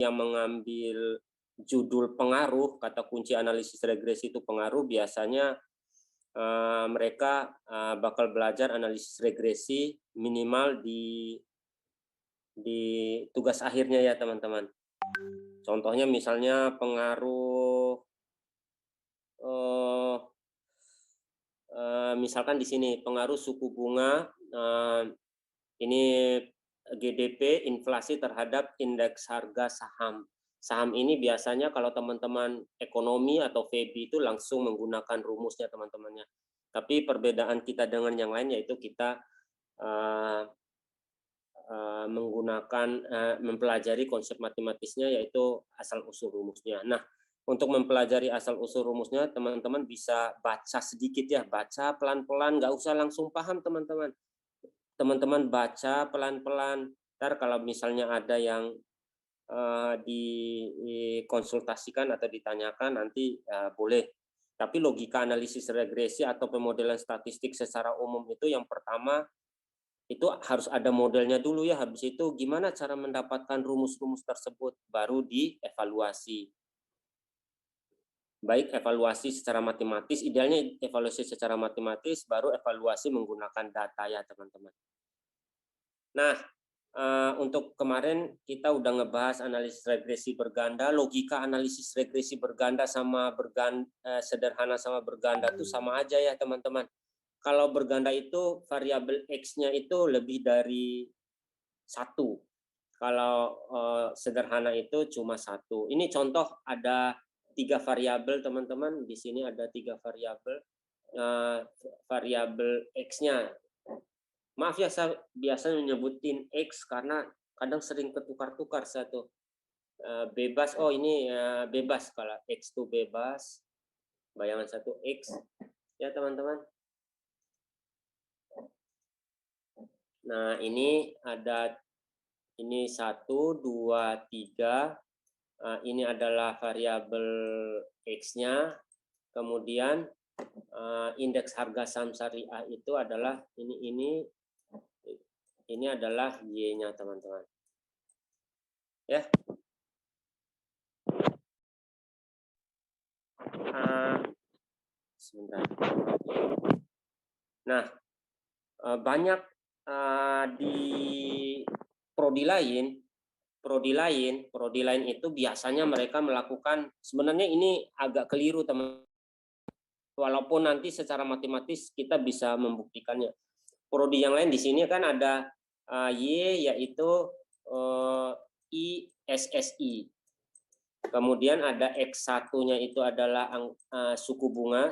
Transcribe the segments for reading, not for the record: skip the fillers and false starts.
yang mengambil judul pengaruh, kata kunci analisis regresi itu pengaruh, biasanya mereka bakal belajar analisis regresi minimal di tugas akhirnya ya teman-teman. Contohnya misalnya pengaruh misalkan di sini pengaruh suku bunga, ini GDP, inflasi terhadap indeks harga saham. Saham ini biasanya kalau teman-teman ekonomi atau FEB itu langsung menggunakan rumusnya teman-temannya. Tapi perbedaan kita dengan yang lain yaitu kita mempelajari konsep matematisnya yaitu asal-usul rumusnya. Nah, untuk mempelajari asal-usul rumusnya, teman-teman bisa baca sedikit ya, baca pelan-pelan, nggak usah langsung paham teman-teman. Teman-teman baca pelan-pelan. Ntar kalau misalnya ada yang dikonsultasikan atau ditanyakan nanti boleh. Tapi logika analisis regresi atau pemodelan statistik secara umum itu yang pertama itu harus ada modelnya dulu ya. Habis itu gimana cara mendapatkan rumus-rumus tersebut baru dievaluasi. Baik evaluasi secara matematis, idealnya evaluasi secara matematis, baru evaluasi menggunakan data ya teman-teman. Nah, untuk kemarin kita udah ngebahas analisis regresi berganda, logika analisis regresi berganda sama sederhana sama berganda itu sama aja ya teman-teman. Kalau berganda itu variabel X-nya itu lebih dari 1. Kalau sederhana itu cuma 1. Ini contoh ada 3 variabel teman-teman. Di sini ada 3 variabel. Variabel X-nya. Maaf ya, saya biasa menyebutin X karena kadang sering ketukar-tukar satu. Bebas, oh ini bebas, kalau X itu bebas, bayangan satu X, ya teman-teman. Nah ini ada, ini 1, 2, 3, ini adalah variabel X-nya, kemudian indeks harga saham syariah itu adalah ini adalah Y-nya teman-teman. Ya. Sebentar. Nah, banyak di prodi lain itu biasanya mereka melakukan, sebenarnya ini agak keliru teman. Walaupun nanti secara matematis kita bisa membuktikannya. Prodi yang lain di sini kan ada Y yaitu ISSI. Kemudian ada X1-nya itu adalah suku bunga.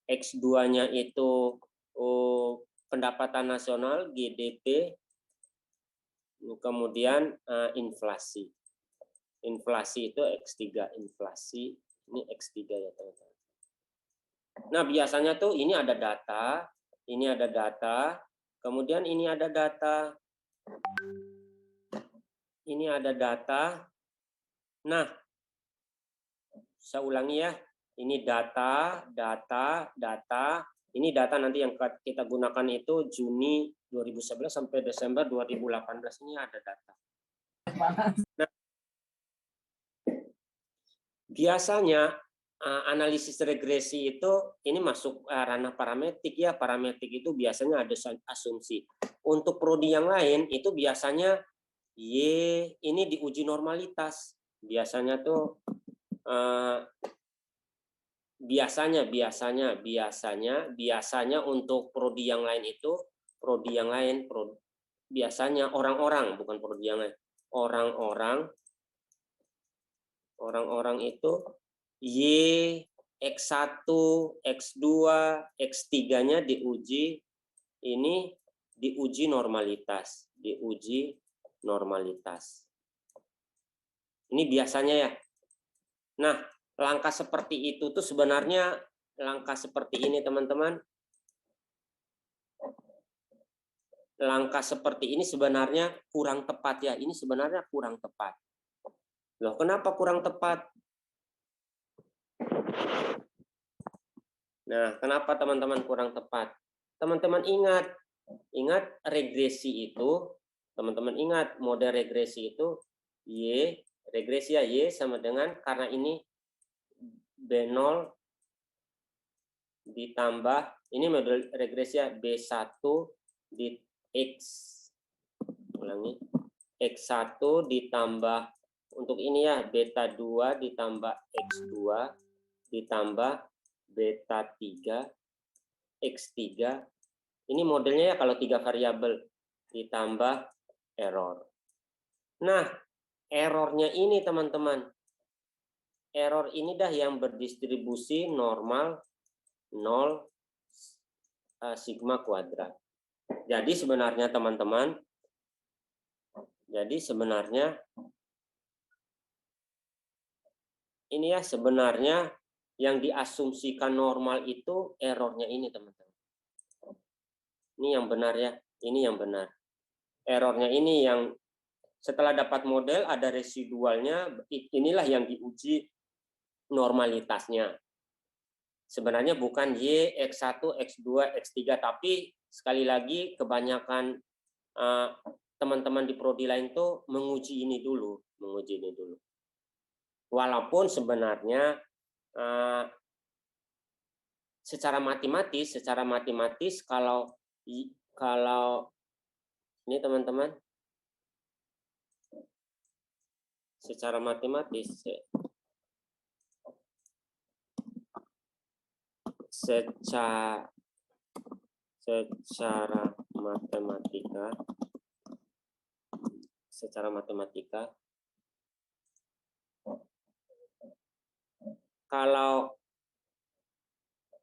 X2-nya itu pendapatan nasional, GDP. Kemudian inflasi. Inflasi itu X3, inflasi. Ini X3 ya teman-teman. Nah, biasanya tuh ini ada data, kemudian ini ada data, ini ada data. Nah, saya ulangi ya, ini data. Ini data nanti yang kita gunakan itu Juni 2011 sampai Desember 2018, ini ada data. Nah, biasanya analisis regresi itu ini masuk ranah parametrik ya. Parametrik itu biasanya ada asumsi. Untuk prodi yang lain itu biasanya ini diuji normalitas. Biasanya tuh biasanya untuk prodi yang lain itu biasanya orang-orang, bukan prodi yang lain, orang-orang itu Y, X1, X2, X3-nya diuji normalitas, Ini biasanya ya. Nah, langkah seperti itu tuh sebenarnya langkah seperti ini teman-teman. Langkah seperti ini sebenarnya kurang tepat ya. Ini sebenarnya kurang tepat. Loh, kenapa kurang tepat? Nah, kenapa teman-teman kurang tepat? Teman-teman ingat regresi itu, teman-teman ingat model regresi itu Y, regresi ya, Y sama dengan, karena ini B0 ditambah, ini model regresi ya, B1 di X, ulangi, X1 ditambah, untuk ini ya, beta 2 ditambah X2 ditambah beta 3, X3, ini modelnya ya kalau 3 variabel, ditambah error. Nah, errornya ini teman-teman, error ini dah yang berdistribusi normal 0 sigma kuadrat. Jadi sebenarnya teman-teman, ini ya sebenarnya yang diasumsikan normal itu errornya ini teman-teman. Ini yang benar ya, ini yang benar. Errornya ini yang setelah dapat model ada residualnya, inilah yang diuji normalitasnya. Sebenarnya bukan Y, X1, X2, X3, tapi sekali lagi kebanyakan teman-teman di prodi lain tuh menguji ini dulu. Walaupun sebenarnya secara matematis kalau ini teman-teman, secara matematis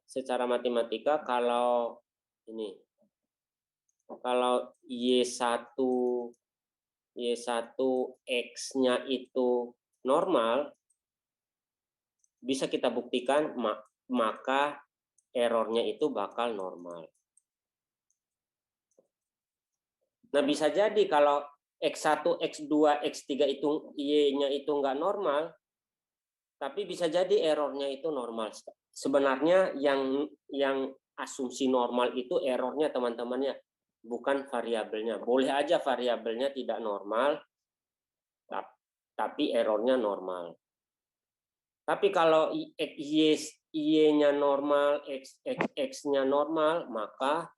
secara matematika kalau ini, kalau Y1 X-nya itu normal, bisa kita buktikan, maka errornya itu bakal normal. Nah, bisa jadi kalau X1, X2, X3 itu Y-nya itu nggak normal, tapi bisa jadi errornya itu normal. Sebenarnya yang asumsi normal itu errornya teman-temannya, bukan variabelnya. Boleh aja variabelnya tidak normal, tapi errornya normal. Tapi kalau Y-nya normal, X-nya normal, maka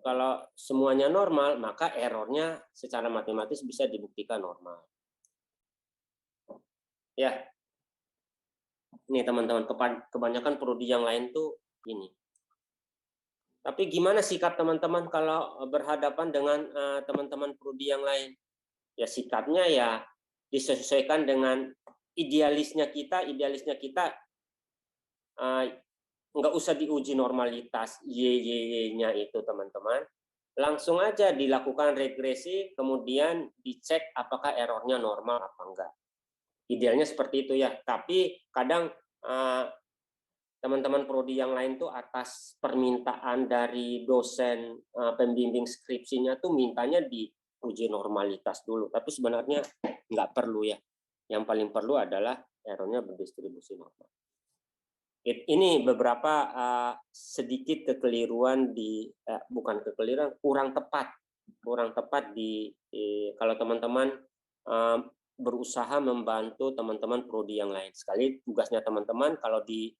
kalau semuanya normal, maka errornya secara matematis bisa dibuktikan normal. Ya, ini teman-teman, kebanyakan prodi yang lain tuh ini. Tapi gimana sikap teman-teman kalau berhadapan dengan teman-teman prodi yang lain? Ya sikapnya ya disesuaikan dengan idealisnya kita nggak usah diuji normalitas Y-nya itu teman-teman. Langsung aja dilakukan regresi, kemudian dicek apakah errornya normal apa enggak. Idealnya seperti itu ya, tapi kadang teman-teman prodi yang lain tuh atas permintaan dari dosen pembimbing skripsinya tuh mintanya diuji normalitas dulu, tapi sebenarnya nggak perlu ya. Yang paling perlu adalah errornya berdistribusi normal. Ini beberapa sedikit kekeliruan bukan kekeliruan, kurang tepat kalau teman-teman berusaha membantu teman-teman prodi yang lain. Sekali tugasnya teman-teman kalau di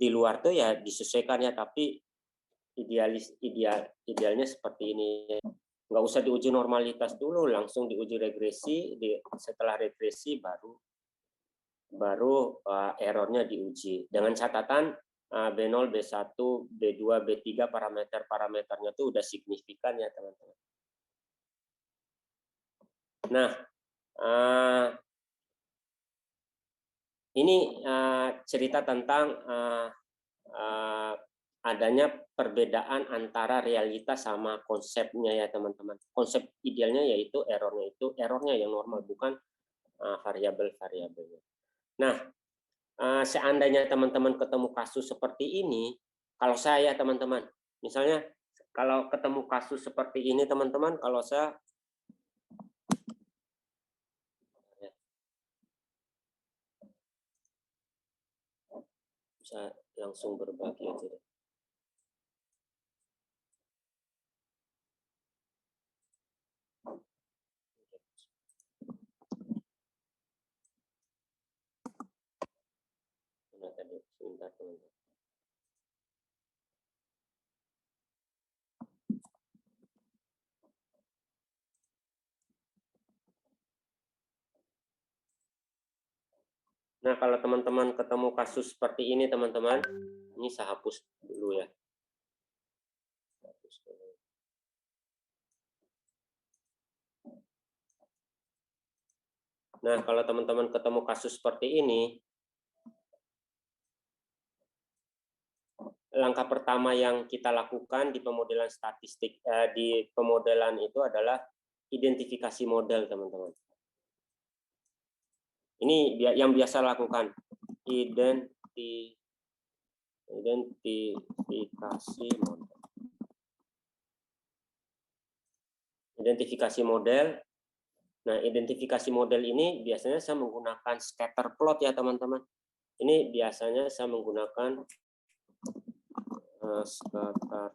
luar tuh ya disesuaikan ya, tapi idealnya seperti ini. Nggak usah diuji normalitas dulu, langsung diuji regresi, setelah regresi baru errornya diuji. Dengan catatan B0, B1, B2, B3 parameternya itu udah signifikan ya teman-teman. Nah, ini cerita tentang adanya perbedaan antara realitas sama konsepnya ya teman-teman. Konsep idealnya yaitu errornya yang normal, bukan variabel-variabelnya. Nah, seandainya teman-teman ketemu kasus seperti ini, kalau saya teman-teman, misalnya kalau ketemu kasus seperti ini teman-teman, kalau saya bisa langsung berbagi aja. Nah, kalau teman-teman ketemu kasus seperti ini, teman-teman, ini saya hapus dulu ya. Hapus dulu. Nah, kalau teman-teman ketemu kasus seperti ini, langkah pertama yang kita lakukan di pemodelan statistik, di pemodelan itu adalah identifikasi model, teman-teman. Ini yang biasa lakukan, identifikasi model. Identifikasi model. Nah, identifikasi model ini biasanya saya menggunakan scatter plot ya, teman-teman. Ini biasanya saya menggunakan scatter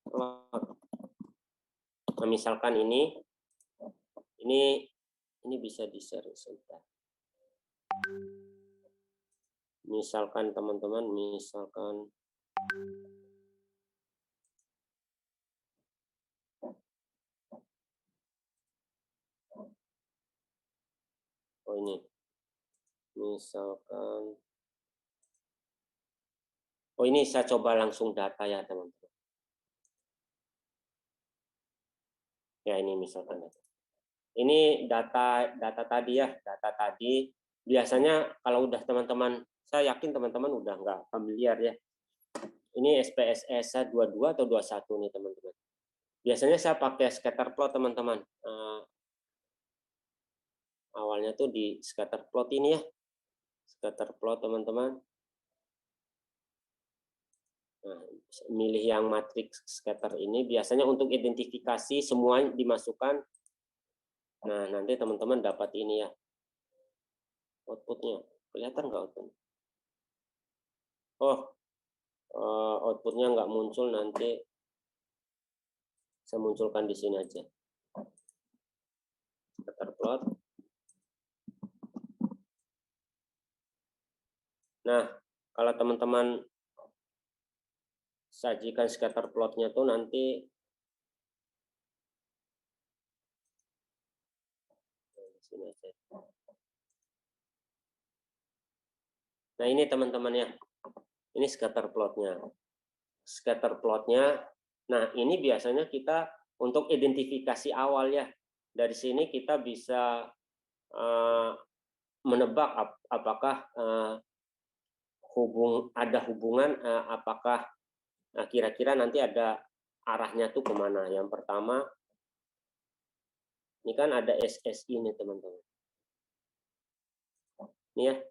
plot. Nah, misalkan ini bisa di-share sebentar. Misalkan teman-teman, oh ini, misalkan, oh ini saya coba langsung data ya, teman-teman. Ya, ini misalkan data. Ini data tadi ya, data tadi. Biasanya kalau udah teman-teman, saya yakin teman-teman udah nggak familiar ya. Ini SPSS 22 atau 21 nih, teman-teman. Biasanya saya pakai scatter plot, teman-teman. Awalnya tuh di scatter plot ini ya. Scatter plot, teman-teman. Nah, milih yang matriks scatter ini. Biasanya untuk identifikasi semua dimasukkan. Nah, nanti teman-teman dapat ini ya. Outputnya. Kelihatan nggak outputnya? Oh, outputnya nggak muncul, nanti saya munculkan di sini aja. Scatter plot. Nah, kalau teman-teman sajikan scatter plotnya tuh nanti sini aja. Nah, ini teman-teman ya. Ini scatter plotnya. Scatter plotnya. Nah, ini biasanya kita untuk identifikasi awal ya. Dari sini kita bisa menebak apakah ada hubungan, apakah kira-kira nanti ada arahnya tuh kemana. Yang pertama, ini kan ada SSI nih, teman-teman. Ini ya.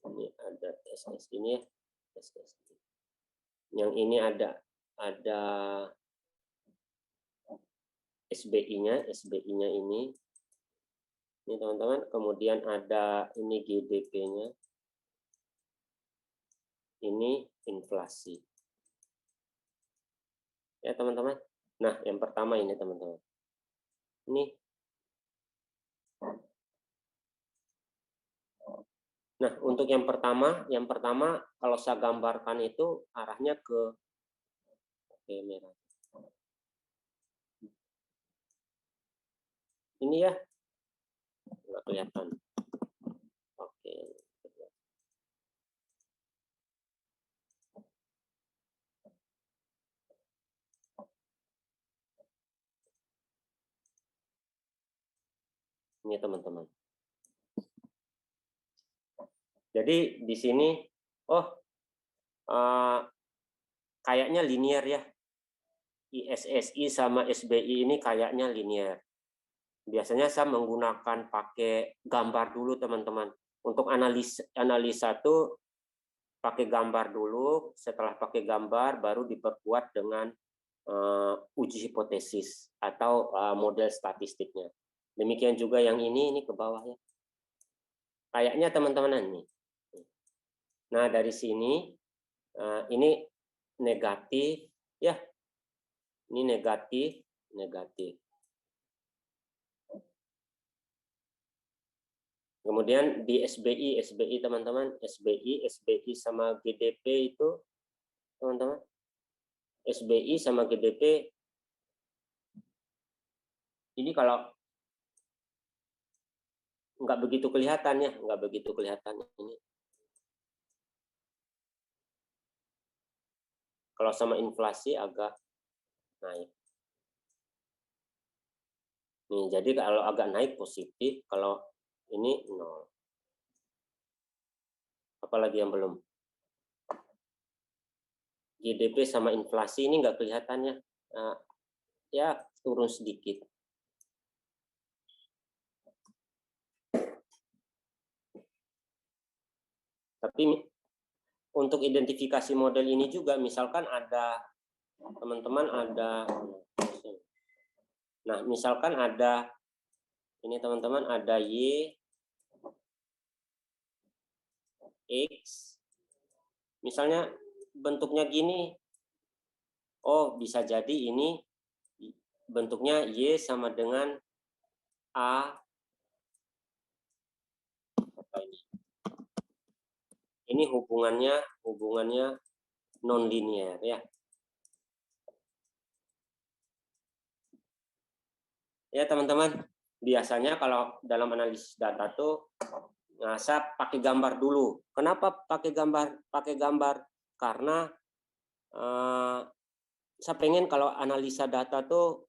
Ini ada SSI ini ya. SSI. Yang ini ada SBI-nya ini teman-teman. Kemudian ada ini GDP-nya, ini inflasi ya, teman-teman. Nah, yang pertama ini, teman-teman, ini. Nah, untuk yang pertama kalau saya gambarkan itu arahnya ke merah. Ini ya, nggak kelihatan. Oke. Ini teman-teman. Jadi di sini, kayaknya linear ya. ISSI sama SBI ini kayaknya linear. Biasanya saya menggunakan pakai gambar dulu, teman-teman. Untuk analisa tuh pakai gambar dulu, setelah pakai gambar baru diperkuat dengan uji hipotesis atau model statistiknya. Demikian juga yang ini ke bawah ya. Kayaknya teman-teman ini. Nah, dari sini ini negatif ya. Ini negatif. Kemudian di SBI teman-teman, SBI sama GDP itu, teman-teman, SBI sama GDP Ini kalau nggak begitu kelihatan ya, nggak begitu kelihatan ini. Kalau sama inflasi agak naik. Nih, jadi kalau agak naik positif, kalau ini nol. Apalagi yang belum? GDP sama inflasi ini nggak kelihatannya. Ya, turun sedikit. Tapi untuk identifikasi model ini juga, misalkan ada teman-teman ada, nah misalkan ada ini teman-teman ada Y, X, misalnya bentuknya gini, oh bisa jadi ini bentuknya Y sama dengan A, apa ini hubungannya non linear ya. Ya teman-teman, biasanya kalau dalam analisis data tuh, nah, saya pakai gambar dulu. Kenapa pakai gambar? Pakai gambar karena saya pengen kalau analisa data tuh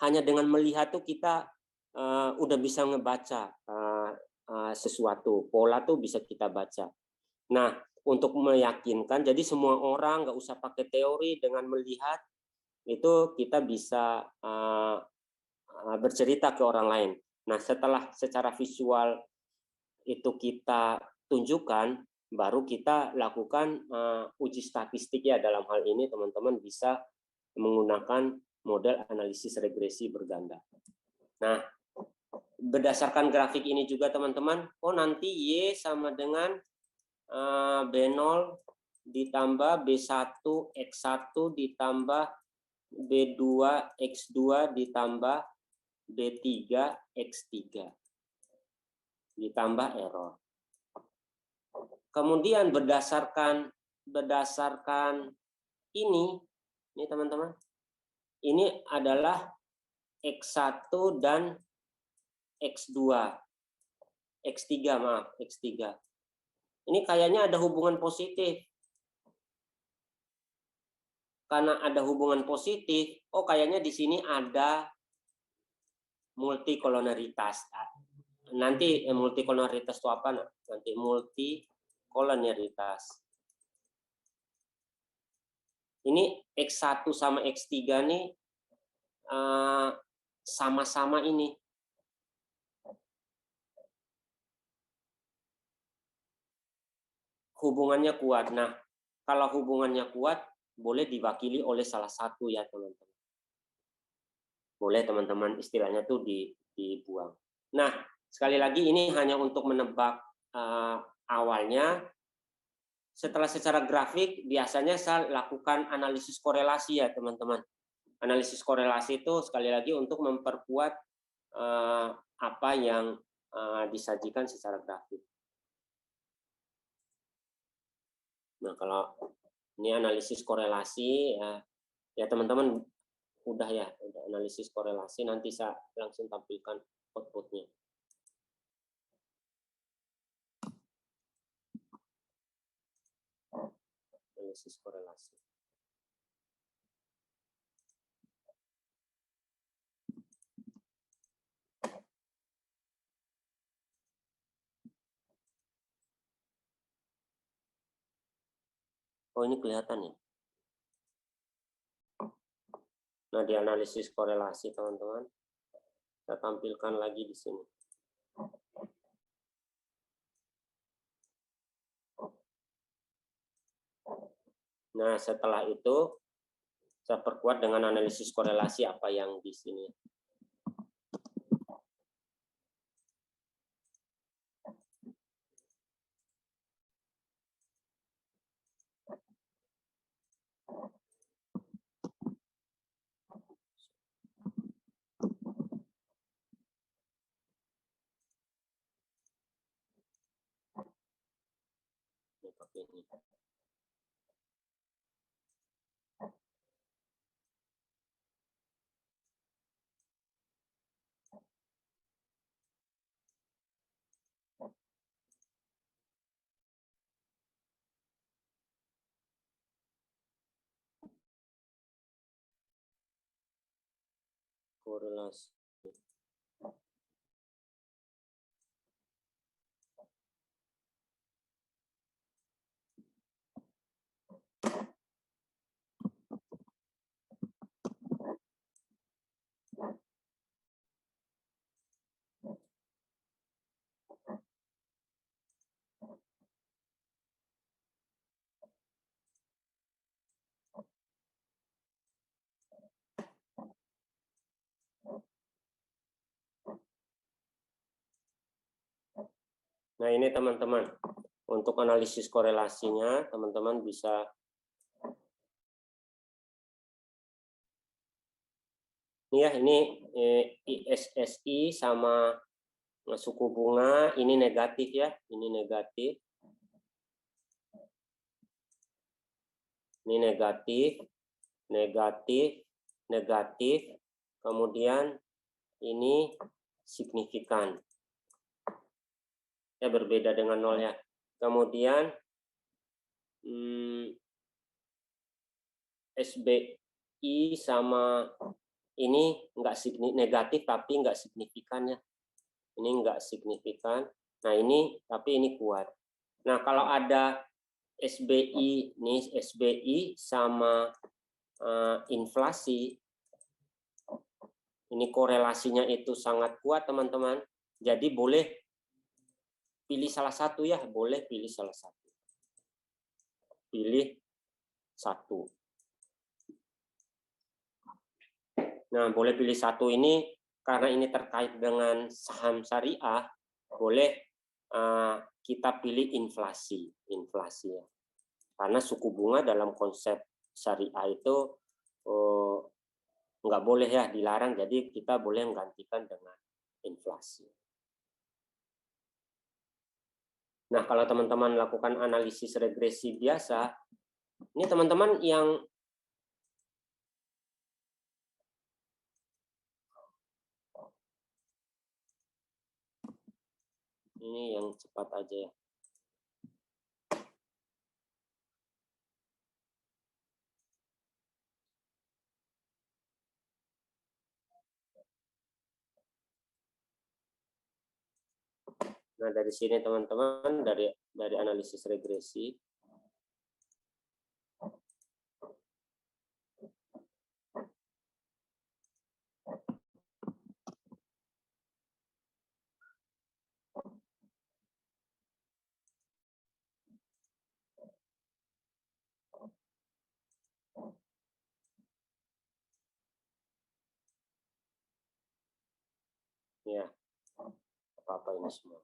hanya dengan melihat tuh kita udah bisa ngebaca sesuatu, pola tuh bisa kita baca. Nah, untuk meyakinkan, jadi semua orang nggak usah pakai teori, dengan melihat itu kita bisa bercerita ke orang lain. Nah, setelah secara visual itu kita tunjukkan, baru kita lakukan uji statistik ya. Dalam hal ini teman-teman bisa menggunakan model analisis regresi berganda. Nah, berdasarkan grafik ini juga teman-teman, oh nanti Y sama dengan B0 ditambah B1 X1 ditambah B2 X2 ditambah B3 X3 ditambah error. Kemudian berdasarkan ini teman-teman, ini adalah X1 dan X2, X3 maaf, X3. Ini kayaknya ada hubungan positif. Karena ada hubungan positif, oh kayaknya di sini ada multikolonaritas. Nanti multikolonaritas itu apa? Nanti multikolonaritas. Ini X1 sama X3 nih sama-sama ini. Hubungannya kuat. Nah, kalau hubungannya kuat, boleh diwakili oleh salah satu ya teman-teman. Boleh teman-teman istilahnya tuh dibuang. Nah, sekali lagi ini hanya untuk menebak awalnya. Setelah secara grafik, biasanya saya lakukan analisis korelasi ya teman-teman. Analisis korelasi itu sekali lagi untuk memperkuat apa yang disajikan secara grafik. Nah, kalau ini analisis korelasi ya teman-teman udah analisis korelasi, nanti saya langsung tampilkan outputnya. Analisis korelasi. Oh, ini kelihatan ya. Nah, di analisis korelasi teman-teman, saya tampilkan lagi di sini. Nah, setelah itu saya perkuat dengan analisis korelasi apa yang di sini. Ini pakai ini. korelasi. Nah, ini teman-teman, untuk analisis korelasinya, teman-teman bisa ini ya, ini ISSI sama suku bunga, ini negatif ya, ini negatif. Ini negatif, negatif, negatif, kemudian ini signifikan. Ya, berbeda dengan nol ya. Kemudian SBI sama ini enggak negatif tapi enggak signifikan ya. Ini enggak signifikan. Nah, ini tapi ini kuat. Nah, kalau ada SBI nih, SBI sama inflasi, ini korelasinya itu sangat kuat teman-teman. Jadi boleh pilih salah satu ya, boleh pilih salah satu. Pilih satu. Nah, boleh pilih satu ini karena ini terkait dengan saham syariah, boleh kita pilih inflasi ya. Karena suku bunga dalam konsep syariah itu nggak boleh ya, dilarang, jadi kita boleh menggantikan dengan inflasi. Nah, kalau teman-teman lakukan analisis regresi biasa, ini teman-teman yang ini yang cepat aja ya. Nah, dari sini teman-teman, dari analisis regresi, ya, apa-apa ini semua.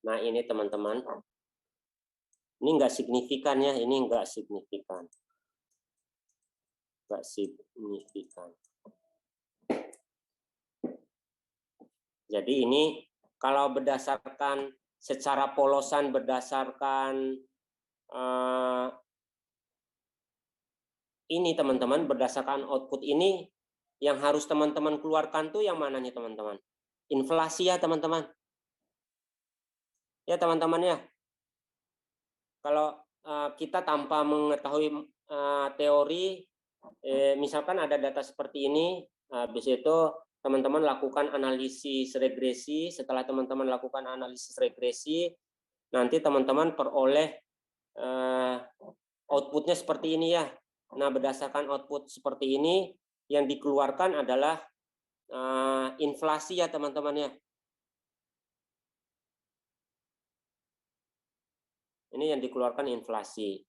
Nah, ini teman-teman, ini enggak signifikan ya, ini enggak signifikan. Enggak signifikan. Jadi ini kalau berdasarkan secara polosan, berdasarkan ini teman-teman, berdasarkan output ini, yang harus teman-teman keluarkan tuh yang mana nih teman-teman? Inflasi ya teman-teman. Ya teman-teman ya. Kalau kita tanpa mengetahui teori, misalkan ada data seperti ini, habis itu teman-teman lakukan analisis regresi. Setelah teman-teman lakukan analisis regresi, nanti teman-teman peroleh outputnya seperti ini ya. Nah, berdasarkan output seperti ini, yang dikeluarkan adalah inflasi ya teman-teman ya. Ini yang dikeluarkan inflasi.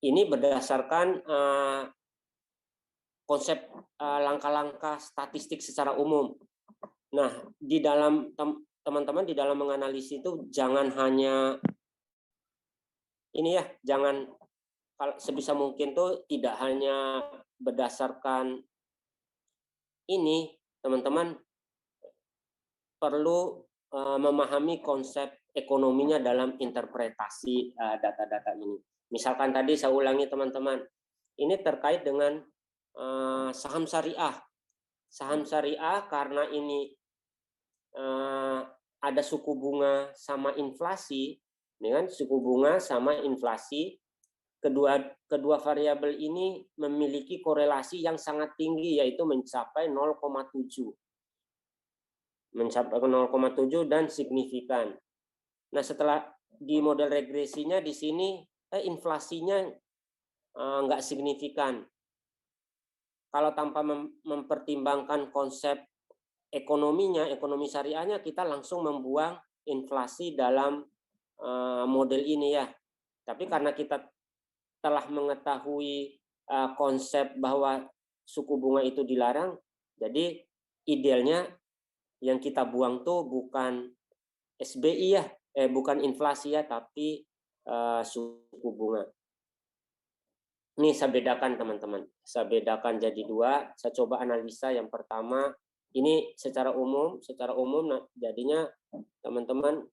Ini berdasarkan konsep langkah-langkah statistik secara umum. Nah, di dalam teman-teman di dalam menganalisis itu jangan hanya ini ya, jangan kalau sebisa mungkin tuh tidak hanya berdasarkan ini, teman-teman perlu memahami konsep ekonominya dalam interpretasi data-data ini. Misalkan tadi saya ulangi teman-teman, ini terkait dengan saham syariah. Saham syariah karena ini ada suku bunga sama inflasi, dengan suku bunga sama inflasi, kedua variabel ini memiliki korelasi yang sangat tinggi, yaitu mencapai 0,7. Mencapai 0,7 dan signifikan. Nah, setelah di model regresinya di sini inflasinya nggak signifikan. Kalau tanpa mempertimbangkan konsep ekonominya, ekonomi syariahnya, kita langsung membuang inflasi dalam model ini ya. Tapi karena kita telah mengetahui konsep bahwa suku bunga itu dilarang, jadi idealnya yang kita buang tuh bukan SBI ya, bukan inflasi ya, tapi suku bunga. Ini saya bedakan teman-teman, saya bedakan jadi dua. Saya coba analisa yang pertama, ini secara umum nah, jadinya teman-teman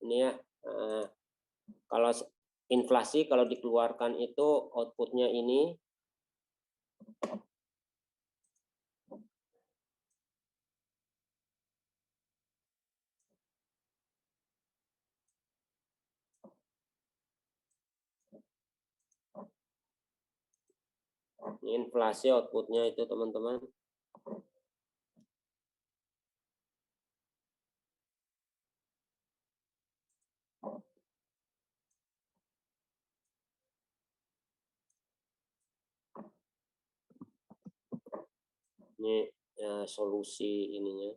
ini ya, kalau inflasi kalau dikeluarkan itu outputnya ini. Ini inflasi outputnya itu teman-teman. Ini solusi ininya.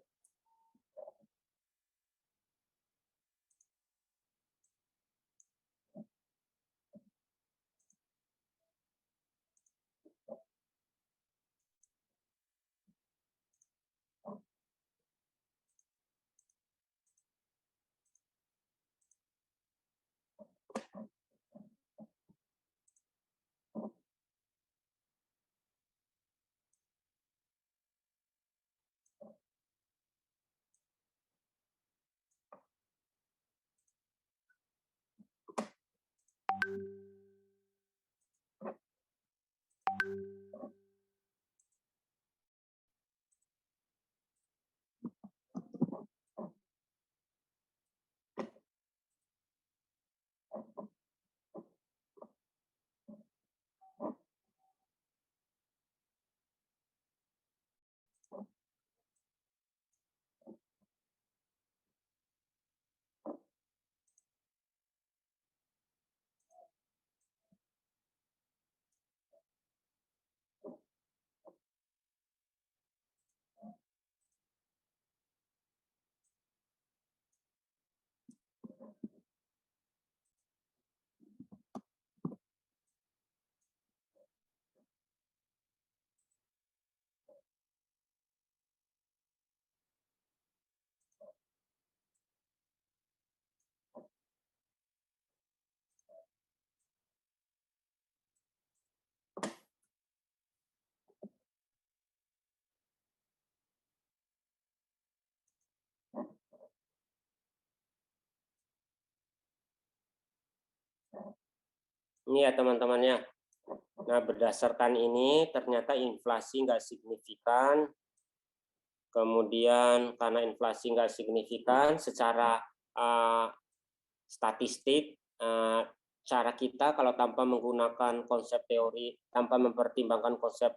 Ini ya teman-teman ya. Nah, berdasarkan ini ternyata inflasi nggak signifikan. Kemudian karena inflasi nggak signifikan secara statistik, cara kita kalau tanpa menggunakan konsep teori, tanpa mempertimbangkan konsep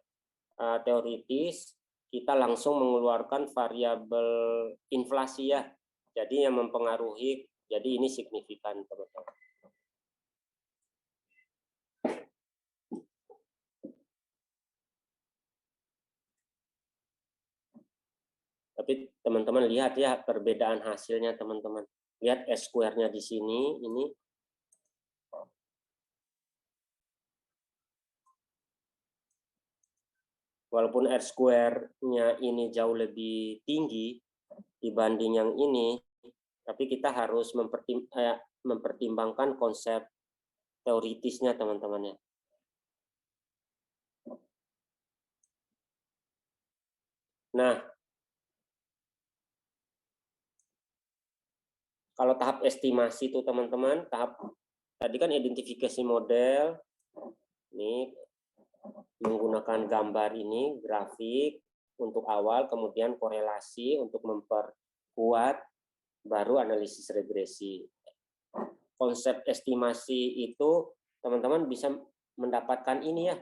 teoritis, kita langsung mengeluarkan variabel inflasi ya. Jadi yang mempengaruhi, jadi ini signifikan teman-teman. Tapi teman-teman lihat ya perbedaan hasilnya teman-teman. Lihat S-square-nya di sini, ini walaupun R-square-nya ini jauh lebih tinggi dibanding yang ini, tapi kita harus mempertimbangkan konsep teoritisnya teman-teman ya. Nah, Kalau tahap estimasi itu teman-teman, tahap tadi kan identifikasi model, ini menggunakan gambar ini, grafik untuk awal, kemudian korelasi untuk memperkuat, baru analisis regresi. Konsep estimasi itu teman-teman bisa mendapatkan ini ya,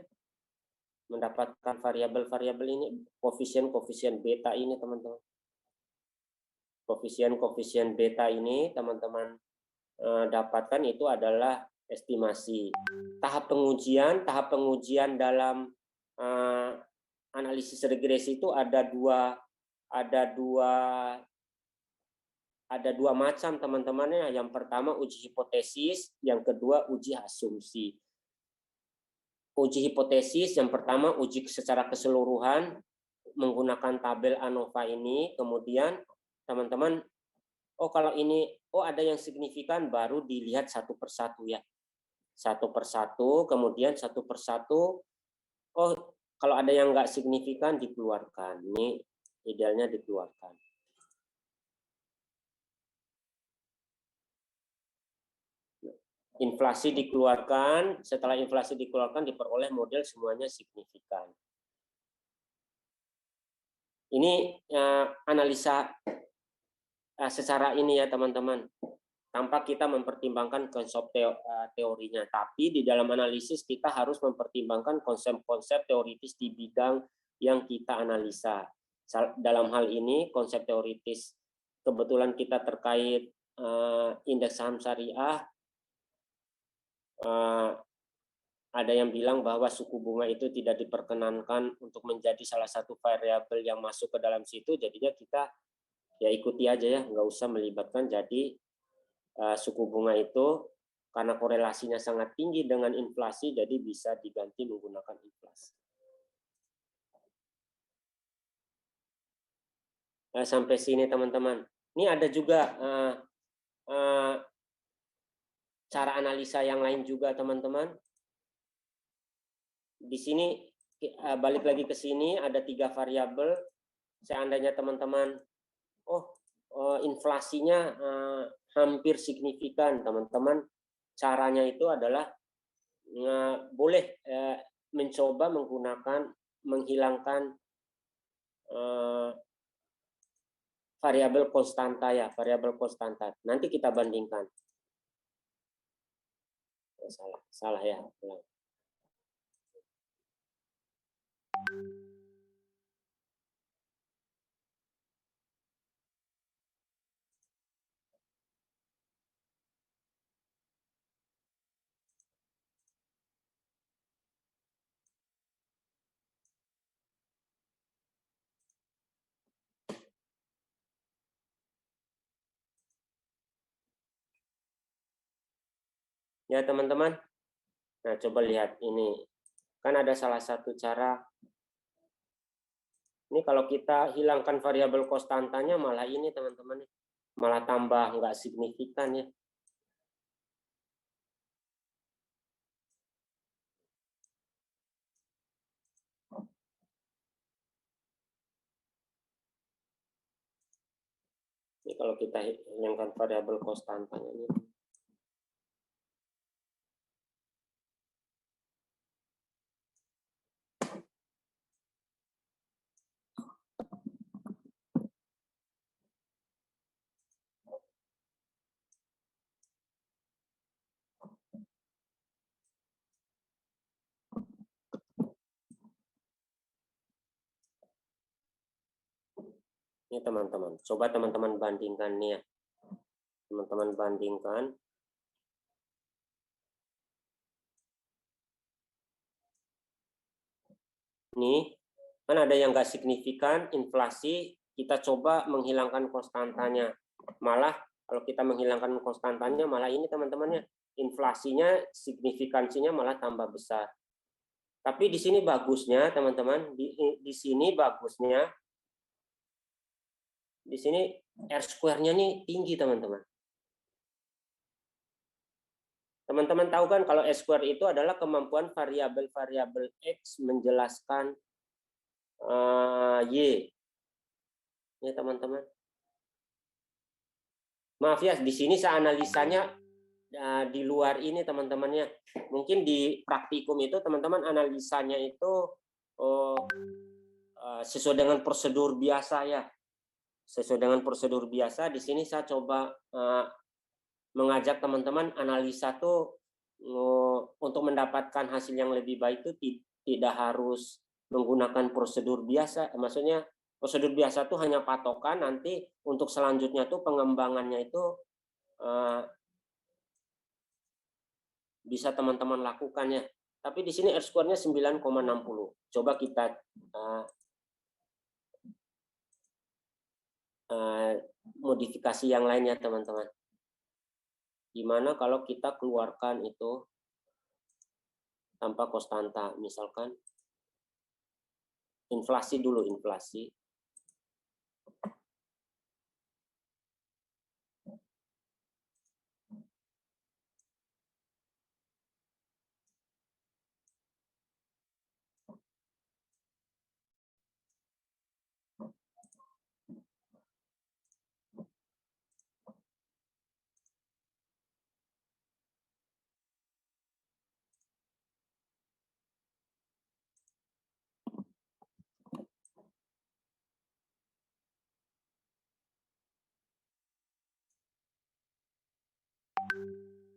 mendapatkan variabel-variabel ini, koefisien beta ini teman-teman. Koefisien beta ini teman-teman dapatkan itu adalah estimasi. Tahap pengujian dalam analisis regresi itu ada dua macam teman-temannya. Yang pertama uji hipotesis, yang kedua uji asumsi. Uji hipotesis yang pertama uji secara keseluruhan menggunakan tabel ANOVA ini, kemudian teman-teman kalau ini ada yang signifikan, baru dilihat satu persatu ya. Satu persatu, kemudian satu persatu, kalau ada yang nggak signifikan dikeluarkan. Ini idealnya dikeluarkan. Inflasi dikeluarkan, setelah inflasi dikeluarkan diperoleh model semuanya signifikan. Ini analisa secara ini ya teman-teman, tanpa kita mempertimbangkan konsep teorinya. Tapi di dalam analisis kita harus mempertimbangkan konsep-konsep teoritis di bidang yang kita analisa. Dalam hal ini konsep teoritis kebetulan kita terkait indeks saham syariah, ada yang bilang bahwa suku bunga itu tidak diperkenankan untuk menjadi salah satu variabel yang masuk ke dalam situ, jadinya kita ya ikuti aja ya, nggak usah melibatkan. Jadi suku bunga itu karena korelasinya sangat tinggi dengan inflasi, jadi bisa diganti menggunakan inflasi. Sampai sini teman-teman. Ini ada juga cara analisa yang lain juga teman-teman. Di sini balik lagi ke sini ada 3 variabel. Seandainya teman-teman inflasinya hampir signifikan, teman-teman caranya itu adalah boleh mencoba menghilangkan variabel konstanta ya, variabel konstanta. Nanti kita bandingkan. Salah ya. Ya teman-teman, nah coba lihat ini, kan ada salah satu cara. Ini kalau kita hilangkan variabel konstantanya malah ini teman-teman, malah tambah nggak signifikan ya. Ini kalau kita hilangkan variabel konstantanya ini. Ini teman-teman, coba teman-teman bandingkan nih ya. Teman-teman bandingkan. Nih, kan ada yang nggak signifikan, inflasi, kita coba menghilangkan konstantanya. Malah kalau kita menghilangkan konstantanya, malah ini teman-temannya, inflasinya, signifikansinya malah tambah besar. Tapi di sini bagusnya teman-teman, di sini bagusnya, di sini R square-nya nih tinggi teman-teman. Teman-teman tahu kan kalau S square itu adalah kemampuan variabel-variabel X menjelaskan Y. Ya teman-teman. Maaf ya, di sini saya analisanya di luar ini teman-temannya. Mungkin di praktikum itu teman-teman analisanya itu sesuai dengan prosedur biasa ya. Sesuai dengan prosedur biasa, di sini saya coba mengajak teman-teman analisa tuh untuk mendapatkan hasil yang lebih baik itu tidak harus menggunakan prosedur biasa. Maksudnya prosedur biasa tuh hanya patokan, nanti untuk selanjutnya tuh pengembangannya itu bisa teman-teman lakukan ya. Tapi di sini R-square-nya 9,60. Coba kita modifikasi yang lainnya teman-teman. Gimana kalau kita keluarkan itu tanpa konstanta, misalkan inflasi dulu, inflasi.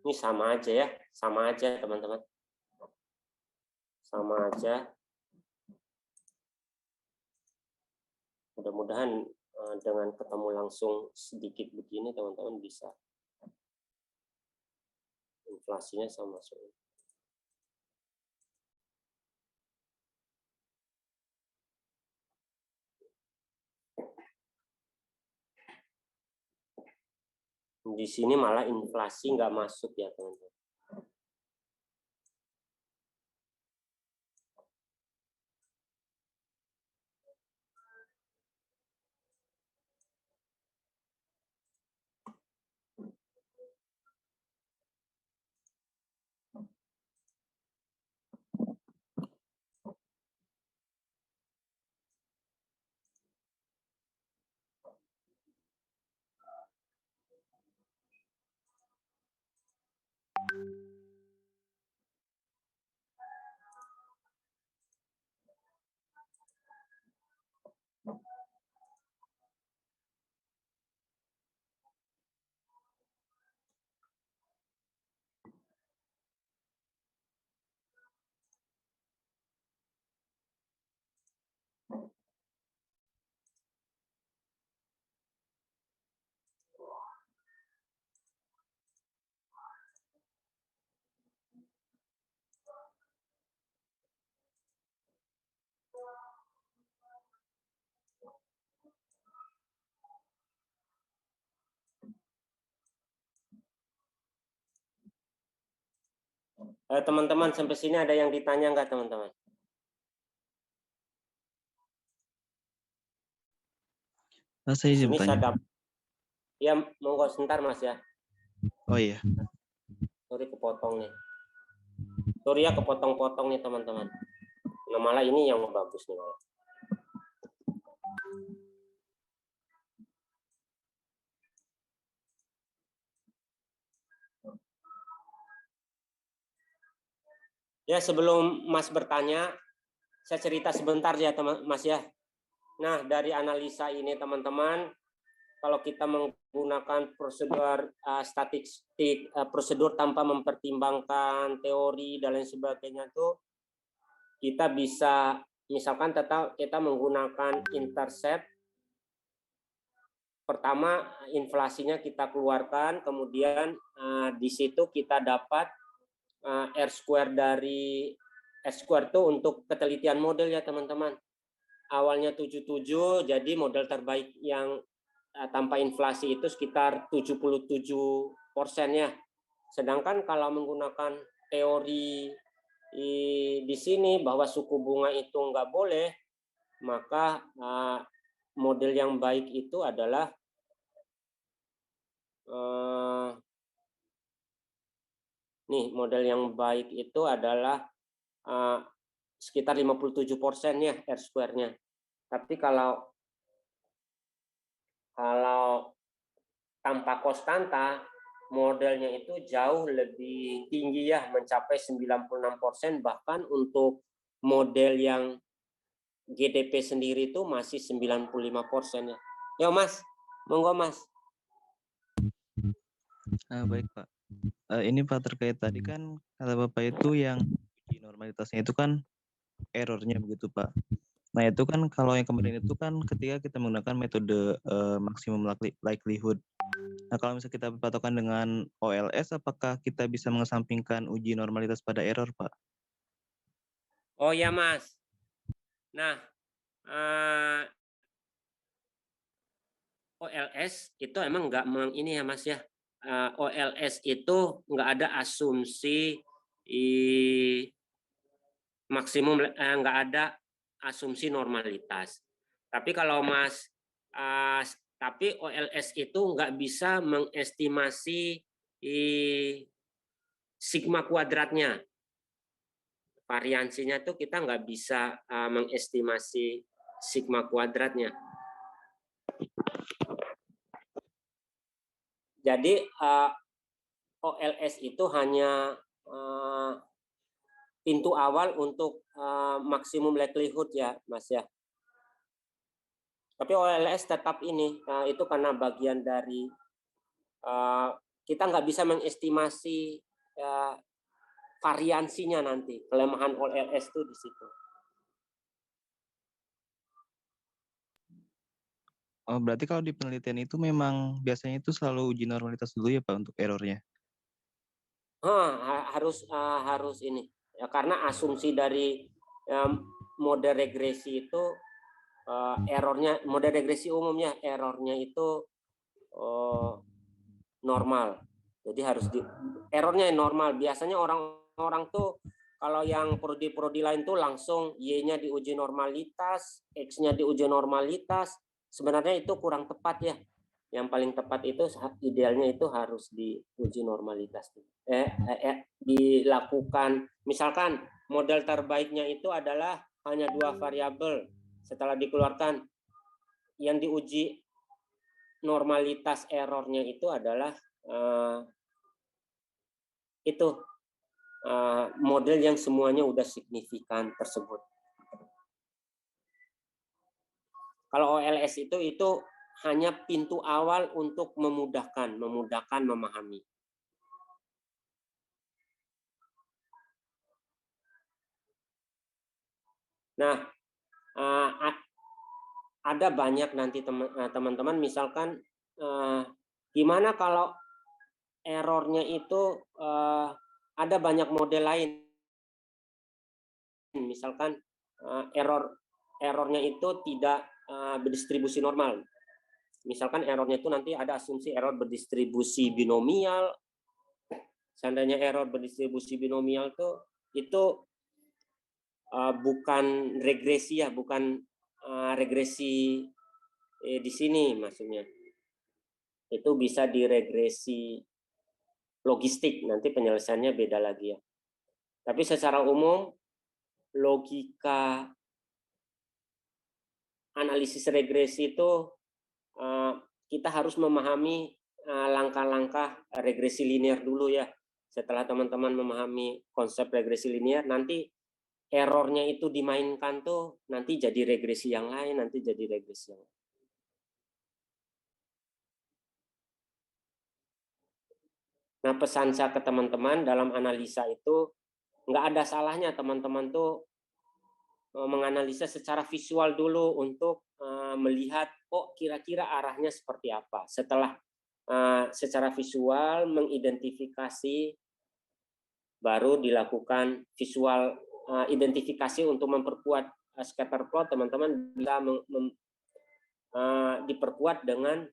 Ini sama aja ya, sama aja teman-teman. Sama aja. Mudah-mudahan dengan ketemu langsung sedikit begini teman-teman bisa inflasinya sama semua. Di sini malah inflasi nggak masuk ya teman-teman. Teman-teman sampai sini ada yang ditanya nggak teman-teman? Saya izin bertanya. Ya, monggo sebentar Mas ya. Oh iya. Sorry kepotong nih. Sorry ya kepotong-potong nih teman-teman. Nah, malah ini yang bagus nih. Ya, sebelum Mas bertanya, saya cerita sebentar ya teman Mas ya. Nah, dari analisa ini teman-teman, kalau kita menggunakan prosedur statistik, prosedur tanpa mempertimbangkan teori dan lain sebagainya tuh, kita bisa misalkan tetap kita menggunakan intercept. Pertama inflasinya kita keluarkan, kemudian di situ kita dapat R-square dari R-square itu untuk ketelitian model ya teman-teman. Awalnya 77, jadi model terbaik yang tanpa inflasi itu sekitar 77% ya. Sedangkan kalau menggunakan teori di sini bahwa suku bunga itu nggak boleh, maka model yang baik itu adalah nih, model yang baik itu adalah sekitar 57% ya R-square-nya. Tapi kalau tanpa konstanta, modelnya itu jauh lebih tinggi ya, mencapai 96%, bahkan untuk model yang GDP sendiri itu masih 95% ya. Yo Mas, monggo Mas. Baik Pak. Ini Pak terkait tadi kan kata Bapak itu yang uji normalitasnya itu kan errornya begitu Pak. Nah itu kan kalau yang kemarin itu kan ketika kita menggunakan metode maximum likelihood. Nah kalau misalnya kita patokan dengan OLS, apakah kita bisa mengesampingkan uji normalitas pada error Pak? Oh ya Mas. Nah, OLS itu emang nggak ini ya Mas ya. OLS itu nggak ada asumsi maksimum, nggak ada asumsi normalitas. Tapi kalau Mas, tapi OLS itu nggak bisa mengestimasi sigma kuadratnya. Variansinya tuh kita nggak bisa mengestimasi sigma kuadratnya. Jadi OLS itu hanya pintu awal untuk maksimum likelihood ya, Mas ya. Tapi OLS tetap ini, itu karena bagian dari kita nggak bisa mengestimasi variansinya nanti. Kelemahan OLS itu di situ. Oh, berarti kalau di penelitian itu memang biasanya itu selalu uji normalitas dulu ya Pak untuk errornya? Harus ini ya, karena asumsi dari model regresi itu errornya, model regresi umumnya errornya itu normal. Jadi harus errornya normal. Biasanya orang-orang tuh kalau yang prodi lain tuh langsung Y-nya diuji normalitas, X-nya diuji normalitas. Sebenarnya itu kurang tepat ya. Yang paling tepat itu idealnya itu harus diuji normalitas. Dilakukan, misalkan model terbaiknya itu adalah hanya 2 variabel. Setelah dikeluarkan, yang diuji normalitas errornya itu adalah itu model yang semuanya udah signifikan tersebut. Kalau OLS itu hanya pintu awal untuk memudahkan memahami. Nah, ada banyak nanti teman-teman, misalkan gimana kalau errornya itu ada banyak model lain. Misalkan errornya itu tidak berdistribusi normal. Misalkan errornya itu nanti ada asumsi error berdistribusi binomial. Seandainya error berdistribusi binomial itu bukan regresi ya, bukan regresi di sini maksudnya. Itu bisa diregresi logistik, nanti penyelesaiannya beda lagi ya. Tapi secara umum logika analisis regresi itu kita harus memahami langkah-langkah regresi linear dulu ya. Setelah teman-teman memahami konsep regresi linear, nanti errornya itu dimainkan tuh nanti jadi regresi yang lain, nanti jadi regresi yang lain. Nah, pesan saya ke teman-teman dalam analisa itu nggak ada salahnya teman-teman tuh menganalisa secara visual dulu untuk melihat kira-kira arahnya seperti apa. Setelah secara visual mengidentifikasi, baru dilakukan visual identifikasi untuk memperkuat scatter plot. Teman-teman bisa diperkuat dengan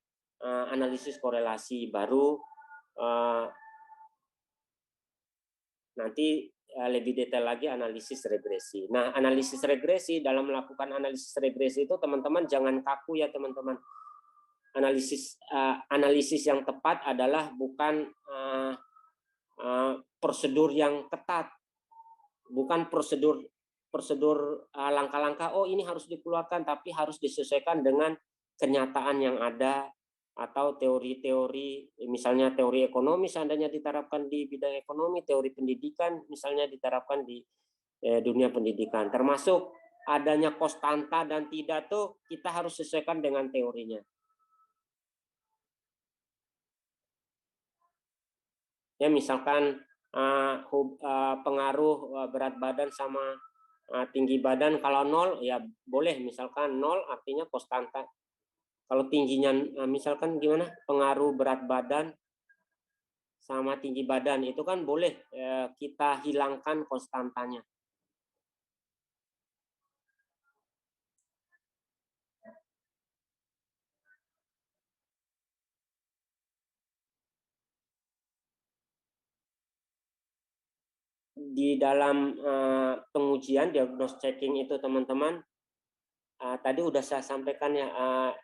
analisis korelasi, baru nanti lebih detail lagi analisis regresi. Nah, analisis regresi, dalam melakukan analisis regresi itu teman-teman jangan kaku ya teman-teman. Analisis yang tepat adalah bukan prosedur yang ketat, bukan prosedur langkah-langkah ini harus dikeluarkan, tapi harus disesuaikan dengan kenyataan yang ada atau teori-teori, misalnya teori ekonomi seandainya diterapkan di bidang ekonomi, teori pendidikan misalnya diterapkan di dunia pendidikan, termasuk adanya konstanta dan tidak tuh kita harus sesuaikan dengan teorinya. Ya misalkan pengaruh berat badan sama tinggi badan, kalau 0 ya boleh, misalkan 0 artinya konstanta. Kalau tingginya misalkan gimana, pengaruh berat badan sama tinggi badan itu kan boleh kita hilangkan konstantanya. Di dalam pengujian diagnostic checking itu teman-teman, tadi udah saya sampaikan ya,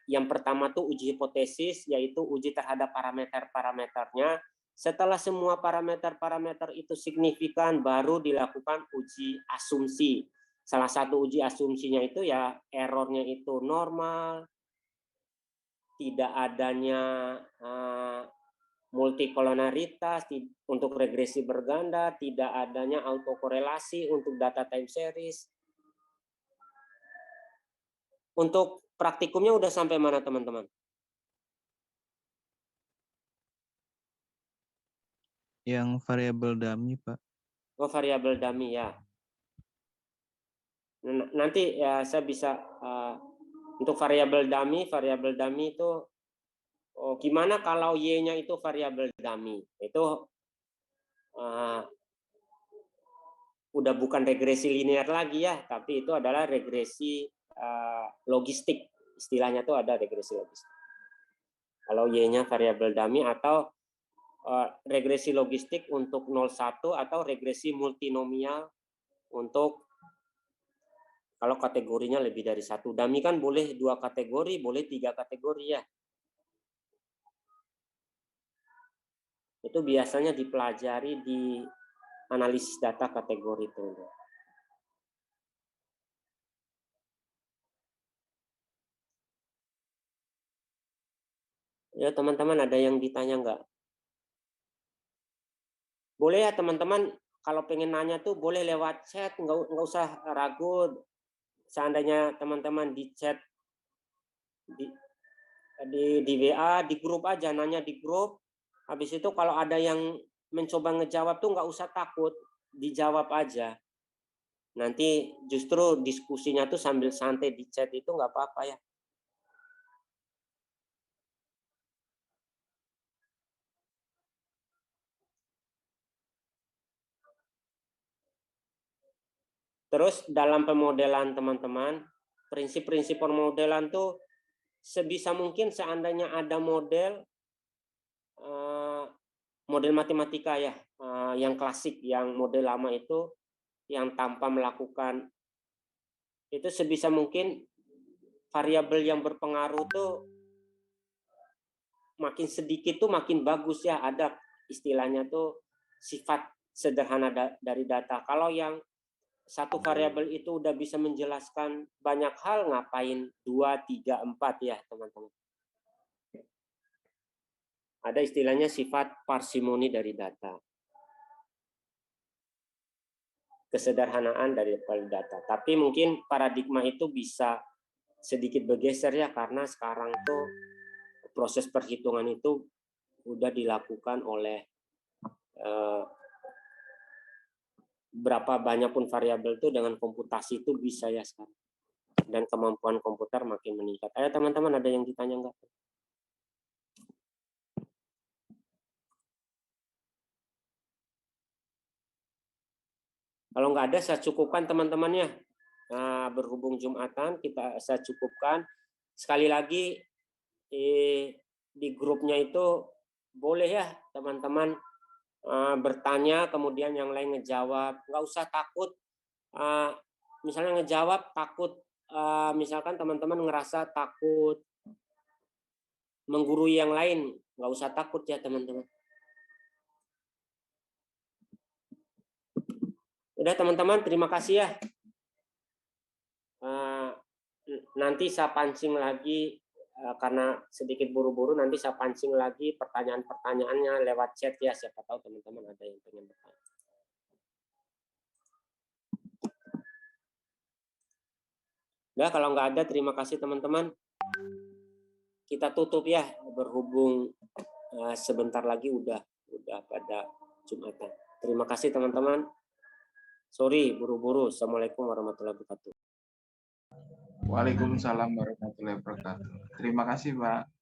yang pertama tuh uji hipotesis, yaitu uji terhadap parameter-parameternya. Setelah semua parameter-parameter itu signifikan, baru dilakukan uji asumsi. Salah satu uji asumsinya itu ya errornya itu normal, tidak adanya multikolonaritas untuk regresi berganda, tidak adanya autokorelasi untuk data time series. Untuk praktikumnya udah sampai mana teman-teman? Yang variabel dummy, Pak. Oh, variabel dummy ya. Nanti ya saya bisa untuk variabel dummy itu gimana kalau y-nya itu variabel dummy? Itu udah bukan regresi linear lagi ya, tapi itu adalah regresi logistik. Istilahnya tuh ada regresi logistik. Kalau y-nya variabel dummy atau regresi logistik untuk 01 atau regresi multinomial untuk kalau kategorinya lebih dari 1. Dummy kan boleh 2 kategori, boleh 3 kategori ya. Itu biasanya dipelajari di analisis data kategori itu. Ya teman-teman, ada yang ditanya nggak? Boleh ya teman-teman, kalau pengen nanya tuh boleh lewat chat, nggak usah ragu. Seandainya teman-teman di chat di WA, di grup aja, nanya di grup. Habis itu kalau ada yang mencoba ngejawab tuh nggak usah takut, dijawab aja. Nanti justru diskusinya tuh sambil santai di chat itu nggak apa-apa ya. Terus dalam pemodelan teman-teman, prinsip-prinsip pemodelan tuh sebisa mungkin seandainya ada model matematika ya, yang klasik, yang model lama itu yang tanpa melakukan itu sebisa mungkin variabel yang berpengaruh tuh makin sedikit tuh makin bagus ya. Ada istilahnya tuh sifat sederhana dari data. Kalau yang satu variabel itu udah bisa menjelaskan banyak hal, ngapain 2, 3, 4 ya teman-teman. Ada istilahnya sifat parsimoni dari data. Kesederhanaan dari data. Tapi mungkin paradigma itu bisa sedikit bergeser ya, karena sekarang tuh proses perhitungan itu udah dilakukan oleh berapa banyak pun variabel itu dengan komputasi itu bisa ya sekarang. Dan kemampuan komputer makin meningkat. Ayo teman-teman, ada yang ditanya nggak? Kalau nggak ada, saya cukupkan teman-temannya. Nah, berhubung Jumatan, saya cukupkan. Sekali lagi, di grupnya itu boleh ya teman-teman bertanya, kemudian yang lain ngejawab. Nggak usah takut. Misalnya ngejawab takut, misalkan teman-teman ngerasa takut menggurui yang lain, nggak usah takut ya teman-teman. Udah teman-teman, terima kasih ya. Nanti saya pancing lagi karena sedikit buru-buru nanti saya pancing lagi pertanyaan-pertanyaannya lewat chat ya, siapa tahu teman-teman ada yang pengen bertanya. Nah, kalau nggak ada, terima kasih teman-teman. Kita tutup ya, berhubung sebentar lagi udah pada Jumatan. Terima kasih teman-teman. Sorry, buru-buru. Assalamualaikum warahmatullahi wabarakatuh. Waalaikumsalam warahmatullahi wabarakatuh. Terima kasih, Pak.